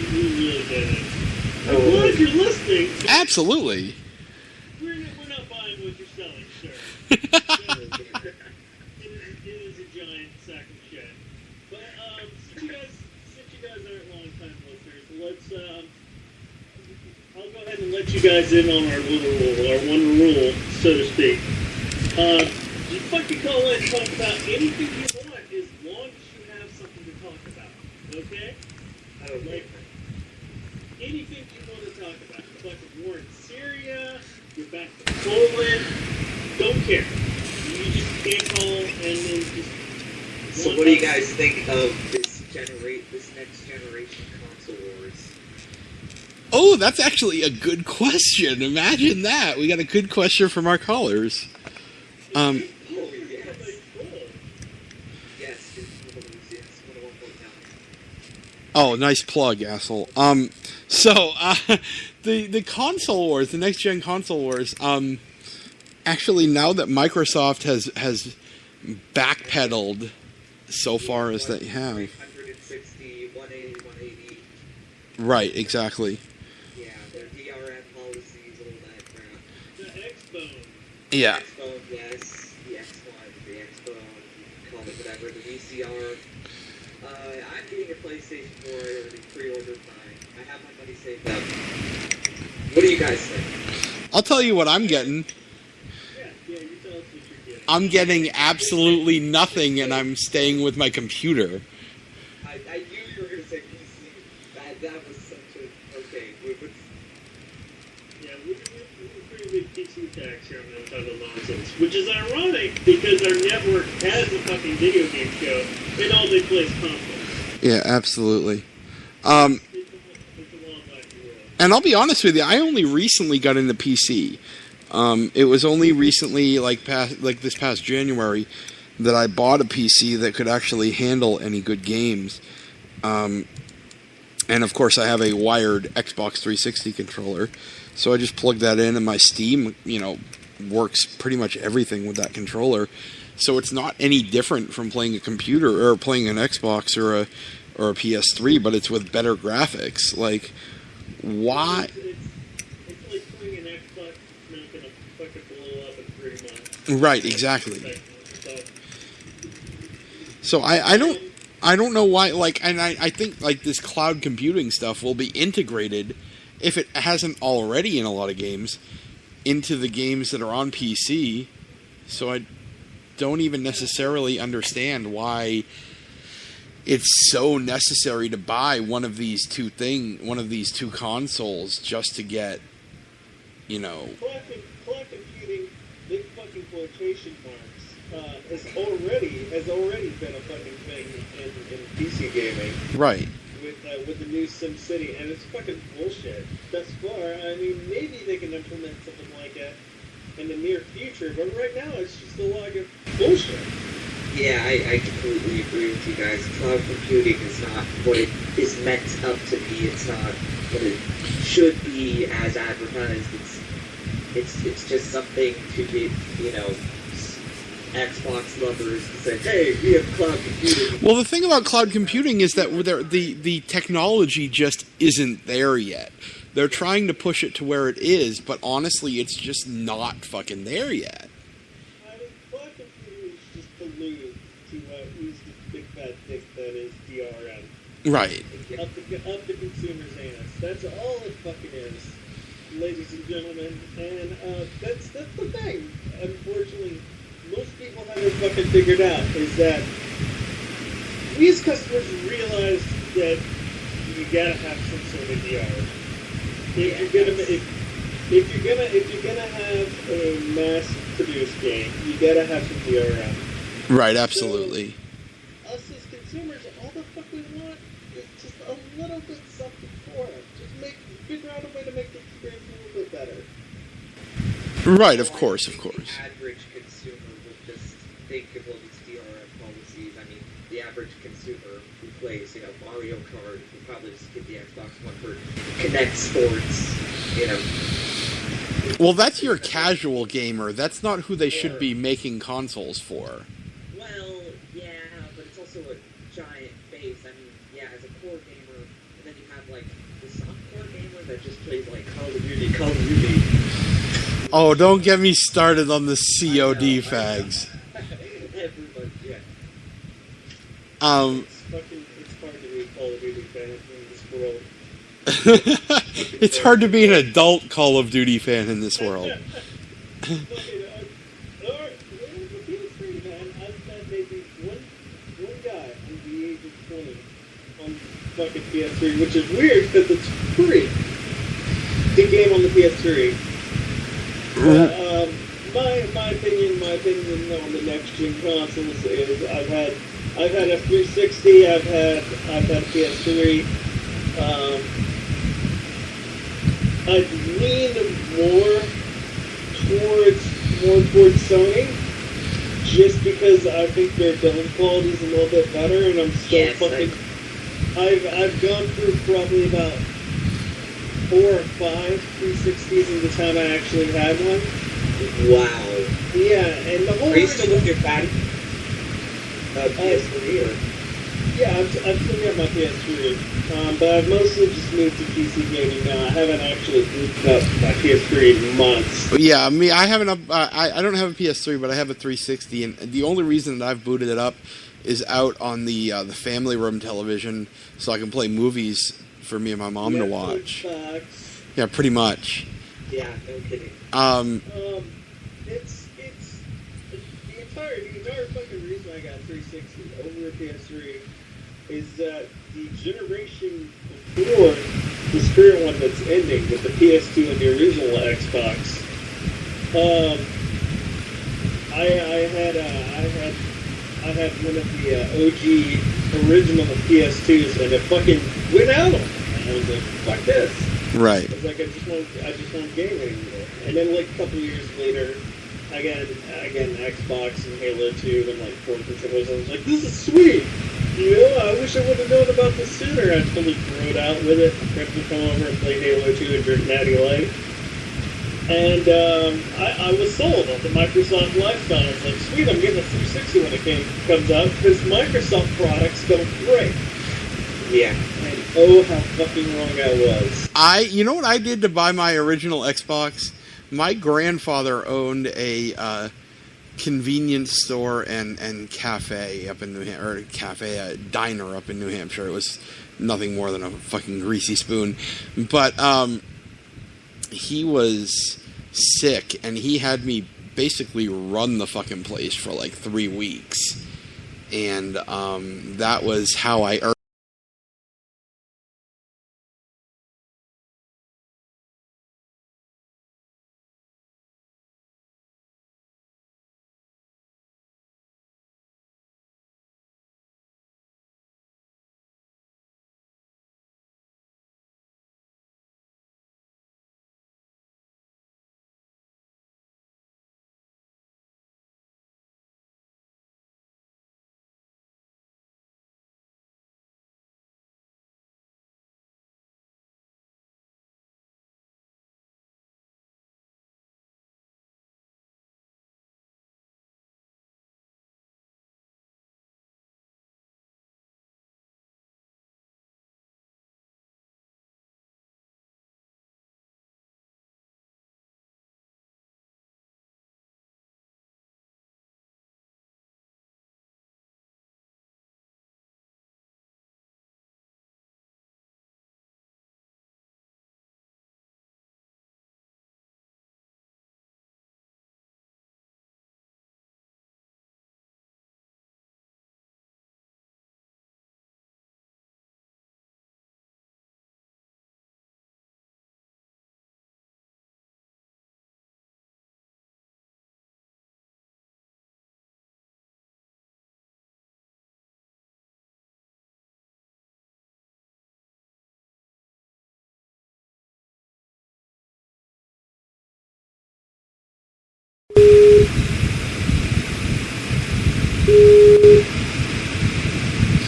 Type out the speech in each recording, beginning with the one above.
really get it. I'm glad you're listening. Absolutely. We're not buying what you're selling, sir. It is a giant sack of shit. But since you guys aren't long-time listeners, I'll go ahead and let you guys in on our little rule, our one rule, so to speak. Just fucking call in and talk about anything you want as long as you have something to talk about. Okay? I don't like anything you want to talk about. The fucking war in Syria, you're back to Poland, don't care. You just can't call and then just... So what do you guys think of this next generation console wars? Oh, that's actually a good question. Imagine that. We got a good question from our callers. Oh, nice plug, asshole. So, the console wars, the next-gen console wars, actually, now that Microsoft has backpedaled so far as they have. 360, 180, 180. Right, exactly. Yeah, their DRM policies, all that crap. The X-Bone. Yeah. X-Bone, yes. The X1, the X-Bone, call it whatever, the VCR. I'm getting a PlayStation 4. I already pre-ordered mine. I have my money saved up. What do you guys think? I'll tell you what I'm getting. Yeah, you tell us what you're getting. I'm getting absolutely nothing, and I'm staying with my computer. I knew you were going to say PC. That was such a... Okay, Yeah, we're pretty big PC tax here on Untitled Nonsense, which is ironic because our network has a fucking video game show, and all they play is consoles. Yeah, absolutely. It's a long life world. And I'll be honest with you, I only recently got into PC. It was only recently, like this past January, that I bought a PC that could actually handle any good games. And of course, I have a wired Xbox 360 controller, so I just plug that in, and my Steam, works pretty much everything with that controller. So it's not any different from playing a computer or playing an Xbox or a PS3, but it's with better graphics. Like, why? It's like playing an Xbox not gonna fucking blow up in 3 months. Right, exactly. So I don't know why, and I think, this cloud computing stuff will be integrated, if it hasn't already in a lot of games, into the games that are on PC. So I don't even necessarily understand why it's so necessary to buy one of these two consoles just to get, Cloud computing, big fucking quotation marks, has already been a fucking thing in PC gaming. Right. With the new SimCity, and it's fucking bullshit. Thus far, I mean, maybe they can implement something like that in the near future, but right now it's just a lot of bullshit. Yeah, I completely agree with you guys. Cloud computing is not what it is meant up to be. It's not what it should be as advertised. It's just something to get, Xbox lovers to say, hey, we have cloud computing. Well, the thing about cloud computing is that the technology just isn't there yet. They're trying to push it to where it is, but honestly, it's just not fucking there yet. I mean, cloud computing is just the lube to use the big fat dick that is DRM. Right. Up the consumer's anus. That's all it fucking is, ladies and gentlemen. And that's the thing. Unfortunately, most people haven't fucking figured out is that we as customers realize that you gotta have some sort of DR. If you're gonna have a mass-produced game, you gotta have some DRM. Right, absolutely. So, us as consumers, all the fuck we want is just a little bit something for it. Just figure out a way to make the experience a little bit better. Right, of course. The average consumer will just think of all these DRM policies. I mean, the average consumer who plays, Mario Kart will probably just get the Xbox One for Connect Sports, Well, that's your casual gamer. That's not who they should be making consoles for. Well, yeah, but it's also a giant base. I mean, yeah, as a core gamer, then you have like the softcore gamer that just plays like Call of Duty. Oh, don't get me started on the COD fags. Everybody, yeah. It's hard to be a Call of Duty fan in this world. It's hard to be an adult Call of Duty fan in this world. One guy under the age of 20 on fucking PS3, which is weird because it's free. The game on the PS3. My opinion on the next gen consoles is I've had a 360, I've had a PS3. I've leaned more towards Sony, just because I think their build quality is a little bit better, and I'm still I've gone through probably about 4 or 5 360s in the time I actually had one. Wow. Yeah, and the whole. Are you still with your fatty? PS3 or? Yeah, I've still got my PS3, but I've mostly just moved to PC gaming now. I haven't actually booted up my PS3 in months. Yeah, I mean, I don't have a PS3, but I have a 360, and the only reason that I've booted it up is out on the family room television, so I can play movies for me and my mom to watch. Box. Yeah, pretty much. Yeah, no kidding. It's the entire fucking reason I got 360 over a PS3 is that the generation before this current one that's ending with the PS2 and the original Xbox, I had one of the OG original PS2s, and it fucking went out on me. And I was like, fuck this. Right. I was like, I just won't game anymore. And then like a couple of years later, again Xbox and Halo 2 and like 4 controllers, I was like, this is sweet. You know, I wish I would have known about this sooner. I totally threw it out with it. Friends would come over and play Halo 2 and drink Natty Light. And I was sold on the Microsoft lifestyle. I was like, sweet, I'm getting a 360 when it comes out, because Microsoft products don't break. Yeah. And oh, how fucking wrong I was. You know what I did to buy my original Xbox? My grandfather owned a convenience store and cafe up in New Hampshire, a diner up in New Hampshire. It was nothing more than a fucking greasy spoon. But he was sick, and he had me basically run the fucking place for like 3 weeks. And that was how I earned.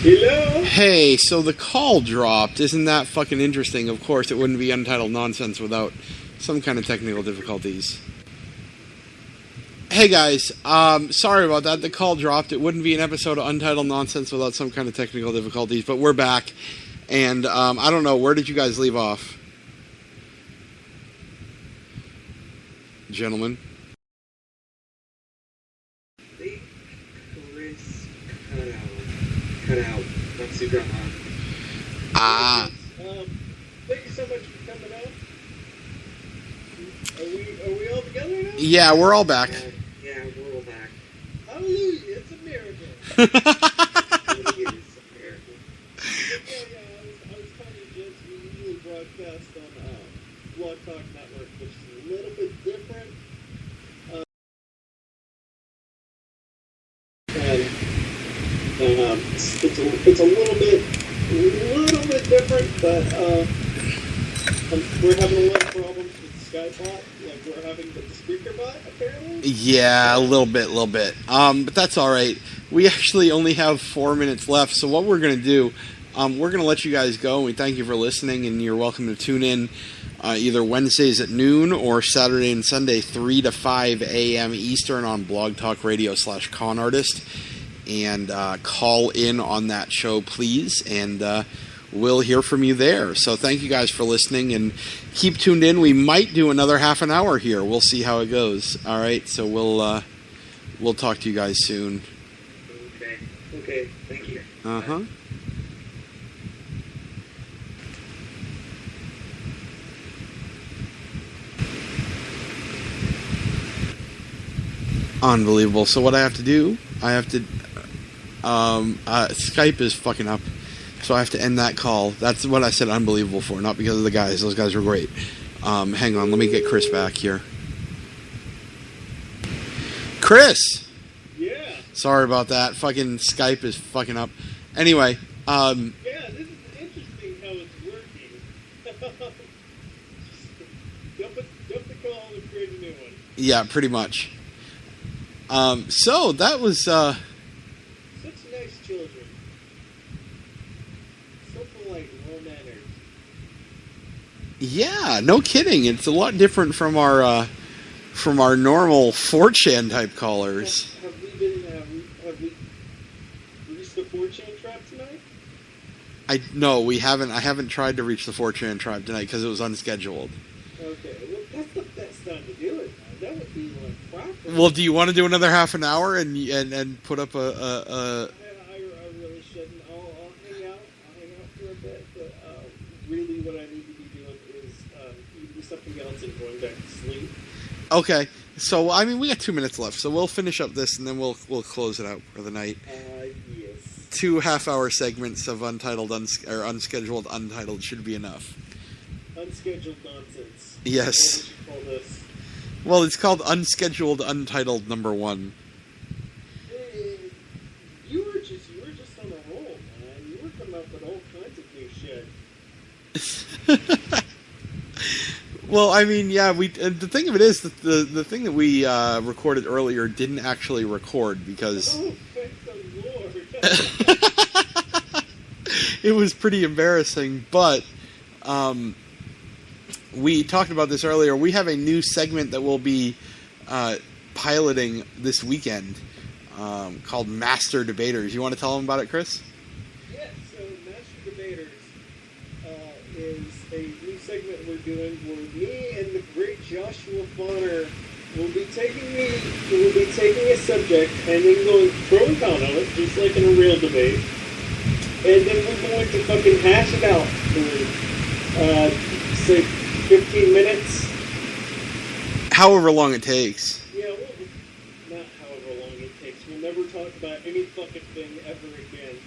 Hello? Hey, so the call dropped. Isn't that fucking interesting? Of course, it wouldn't be Untitled Nonsense without some kind of technical difficulties. Hey guys, sorry about that. The call dropped. It wouldn't be an episode of Untitled Nonsense without some kind of technical difficulties, but we're back. And I don't know, where did you guys leave off? Gentlemen? I think Chris cut out once you got on. Ah. Thank you so much for coming out. Are we all together now? Yeah, we're all back. Yeah, we're all back. Hallelujah, it's a miracle. It is a miracle. I was telling you, Jess, we usually broadcast on Blog Talk Network, which is a little bit different. And it's a little bit different, but we're having a lot of problems with the Skype bot. Like we're having the Spreaker bot, apparently. Yeah, a little bit. But that's all right. We actually only have 4 minutes left, so what we're going to do, we're going to let you guys go, and we thank you for listening, and you're welcome to tune in either Wednesdays at noon or Saturday and Sunday, 3 to 5 a.m. Eastern on Blog Talk Radio /Con Artist, and call in on that show, please, and we'll hear from you there. So thank you guys for listening, and keep tuned in. We might do another half an hour here. We'll see how it goes. All right, so we'll talk to you guys soon. Okay, thank you. Uh-huh. Unbelievable. So what I have to do, Skype is fucking up, so I have to end that call. That's what I said unbelievable for, not because of the guys. Those guys were great. Hang on, let me get Chris back here. Chris! Yeah. Sorry about that. Fucking Skype is fucking up. Anyway, Yeah, this is interesting how it's working. Dump the call and create a new one. yeah, pretty much. So that was, Such nice children. So polite, well-mannered. yeah, no kidding. It's a lot different from our normal 4chan type callers. Have we reached the 4chan trap tonight? No, we haven't. I haven't tried to reach the 4chan tribe tonight because it was unscheduled. Okay, well, that's the best time to do it. That would be like profit. Well, do you want to do another half an hour and put up a I really shouldn't. I'll hang out. I'll hang out for a bit. But really, what I need to be doing is do something else and going back to sleep. Okay, so I mean we got 2 minutes left, so we'll finish up this and then we'll close it out for the night. Yes. 2 half-hour segments of unscheduled untitled should be enough. Unscheduled nonsense. Yes. What would you call this? Well, it's called Unscheduled Untitled number 1. You were just on a roll, man. You were coming up with all kinds of new shit. Well, I mean, yeah, the thing of it is that the thing that we recorded earlier didn't actually record because Oh, thank the Lord. it was pretty embarrassing, but we talked about this earlier. We have a new segment that we'll be piloting this weekend called Master Debaters. You want to tell them about it, Chris? Yeah, so Master Debaters is a new segment we're doing where me and the great Joshua Bonner will be taking a subject and then going pro and con on it, just like in a real debate. And then we're going to fucking hash it out for, say, 15 minutes. However long it takes. Yeah, not however long it takes. We'll never talk about any fucking thing ever again.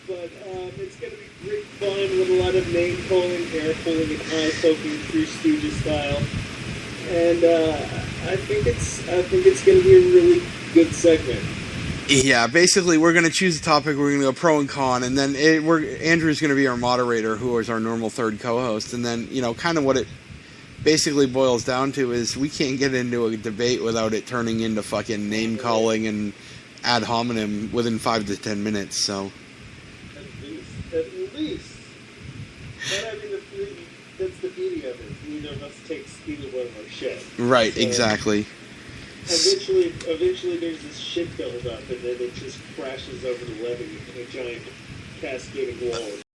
But it's going to be great fun with a lot of name calling, hair pulling, and eye poking, Three Stooges style. And I think it's going to be a really good segment. Yeah, basically we're going to choose a topic, we're going to go pro and con, and then Andrew's going to be our moderator, who is our normal third co-host, and then, kind of what it basically boils down to is we can't get into a debate without it turning into fucking name-calling and ad hominem within 5 to 10 minutes, so... At least. But I mean, that's the beauty of it. Neither of us takes either one of our shit. Right, so exactly. Eventually there's this shit build up, and then it just crashes over the levee in a giant cascading walls.